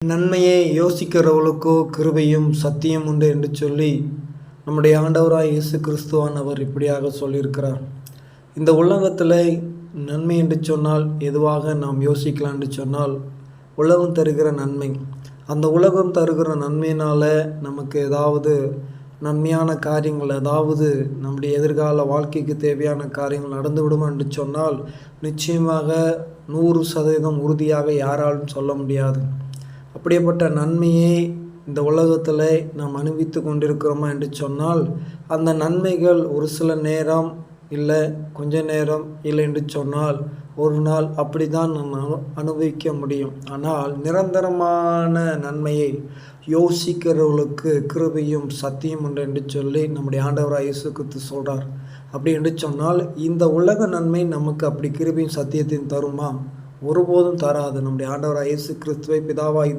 நன்மையை யோசிக்கிறவர்களுக்கோ கிருபையும் சத்தியம் உண்டு என்று சொல்லி நம்முடைய ஆண்டவராய் இயேசு கிறிஸ்துவானவர் இப்படியாக சொல்லியிருக்கிறார். இந்த உலகத்தில் நன்மை என்று சொன்னால் எதுவாக நாம் யோசிக்கலாம் என்று சொன்னால் உலகம் தருகிற நன்மை. அந்த உலகம் தருகிற நன்மையினால் நமக்கு ஏதாவது நன்மையான காரியங்கள், அதாவது நம்முடைய எதிர்கால வாழ்க்கைக்கு தேவையான காரியங்கள் நடந்து விடுமா என்று சொன்னால் நிச்சயமாக 100% உறுதியாக யாராலும் சொல்ல முடியாது. அப்படிப்பட்ட நன்மையை இந்த உலகத்தில் நாம் அனுபவித்து கொண்டிருக்கிறோமா என்று சொன்னால் அந்த நன்மைகள் ஒரு சில நேரம் இல்லை, கொஞ்ச நேரம் இல்லை என்று சொன்னால் ஒரு நாள் அப்படி தான் நம்ம அனுபவிக்க முடியும். ஆனால் நிரந்தரமான நன்மையை யோசிக்கிறவர்களுக்கு கிருபையும் சத்தியம் உண்டு என்று சொல்லி நம்முடைய ஆண்டவராய் இயேசு கிறிஸ்து சொல்கிறார். அப்படி என்று சொன்னால் இந்த உலக நன்மை நமக்கு அப்படி கிருபையும் சத்தியத்தையும் தருமா? ஒருபோதும் தராது. நம்முடைய ஆண்டவராய் இயேசு கிறிஸ்துவை பிதாவாய்